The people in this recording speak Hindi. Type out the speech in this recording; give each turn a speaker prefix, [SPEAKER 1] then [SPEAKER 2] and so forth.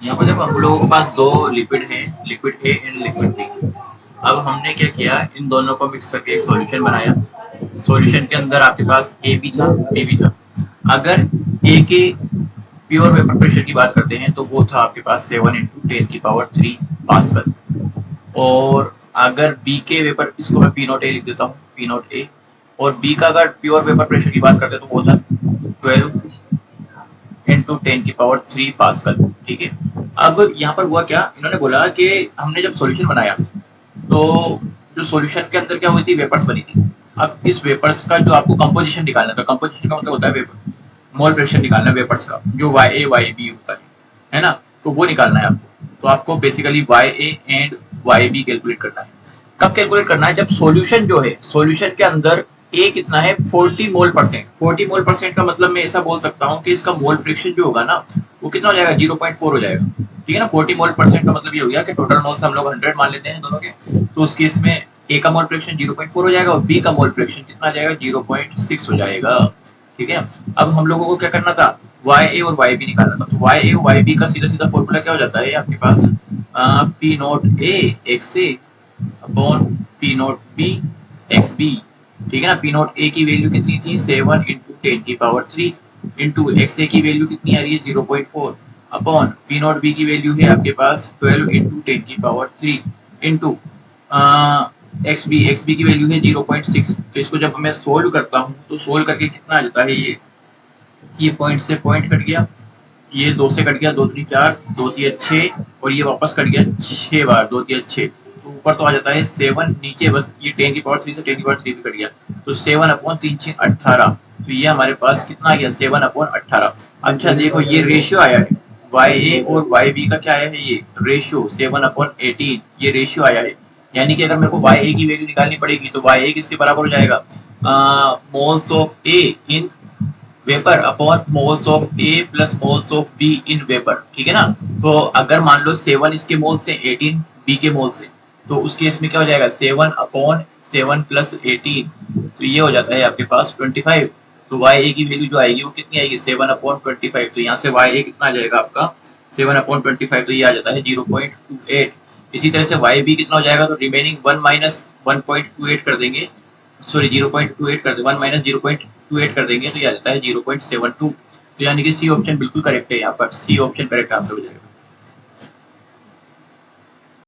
[SPEAKER 1] यहाँ पर देखो हम लोगों के पास दो लिक्विड हैं, liquid A and liquid B. अब हमने क्या किया, इन दोनों को मिक्स करके एक सॉल्यूशन बनाया। सॉल्यूशन के अंदर आपके पास ए भी था, बी भी था। अगर ए के प्योर वेपर प्रेशर की बात करते हैं तो वो था आपके पास 7 × 10⁻³ पास्कल। और अगर बी के वेपर, इसको मैं पी नॉट ए लिख देता हूँ, पी नॉट ए। और बी का अगर प्योर वेपर प्रेशर की बात करते हैं तो वो था 12 × 10⁻³ पास्कल। ठीक है। अब यहाँ पर हुआ क्या, इन्होंने बोला कि हमने जब सॉल्यूशन बनाया तो जो सॉल्यूशन के अंदर क्या हुई थी, वेपर्स बनी थी। अब इस वेपर्स का जो आपको कंपोजिशन निकालना था, कंपोजिशन का मतलब होता है वेपर मोल फ्रैक्शन निकालना है वेपर्स का, जो YA YB होता है ना, तो वो निकालना है आपको। तो आपको basically YA and YB calculate करना है। कब कैलकुलेट करना है, जब सॉल्यूशन जो है, सॉल्यूशन के अंदर A कितना है, 40 मोल परसेंट। 40 मोल परसेंट का मतलब मैं ऐसा बोल सकता हूँ कि इसका मोल फ्रैक्शन जो होगा ना, वो कितना हो जाएगा, 0.4 हो जाएगा। ठीक है ना। 40 मोल परसेंट का मतलब ये हो गया कि टोटल मोल्स हम लोग 100 मान लेते हैं दोनों के, तो उस केस में A का मोल फ्रैक्शन 0.4 हो जाएगा और B का मोल फ्रैक्शन कितना आ जाएगा, 0.6 हो जाएगा। ठीक है। अब हम लोगों को क्या करना था, YA और YB निकालना था। तो YA और YB का सीधा सीधा फॉर्मूला क्या हो जाता है आपके पास, P not A XA upon P not B XB। ठीक है ना। P नॉट A की वैल्यू कितनी थी, 7 × 10⁻³ इंटू XA की वैल्यू कितनी आ रही है, 0.4 अपॉन P नॉट B की वैल्यू है आपके पास 12 × 10⁻³ इंटू XB की वैल्यू है 0.6। तो इसको जब मैं सोल्व करता हूँ तो सोल्व करके कितना आ जाता है, ये पॉइंट से पॉइंट कट गया, ये 2 से कट गया, 2 3 4, 2 3 6 और ये वापस कट गया 6 बार, 2 3 6। तो ऊपर तो आ जाता है 7, नीचे बस ये 10⁻³ से 10⁻³ भी कट गया, तो 7/3 × 18। तो ये हमारे पास कितना आ गया, 7/18। अच्छा देखो ये रेशियो आया है, YA और YB का क्या आया है, ये रेशियो 7/18, ये रेशियो आया है। यानी कि अगर मेरे को YA की वैल्यू निकालनी पड़ेगी तो YA किसके बराबर हो जाएगा, moles of A in vapour upon moles of A plus moles of B in vapour. ठीक है ना। तो अगर मान लो 7 इसके मोल से, 18 B के मोल से, तो उस केस में क्या हो जाएगा, 7/7 + 18, तो ये हो जाता है आपके पास 25। तो YA की वैल्यू जो आएगी वो कितनी आएगी, 7/25। तो यहाँ से YA कितना आ जाएगा आपका, 7/25, तो ये आ जाता है 0.28। इसी तरह से YB कितना हो जाएगा, तो रिमेनिंग 1 - 1.28 कर देंगे, सॉरी 0.28 कर देंगे, 1 - 0.28 कर देंगे, तो ये आ जाता है 0.72। तो यानी कि सी ऑप्शन बिल्कुल करेक्ट है, यहाँ पर सी ऑप्शन करेक्ट आंसर हो जाएगा।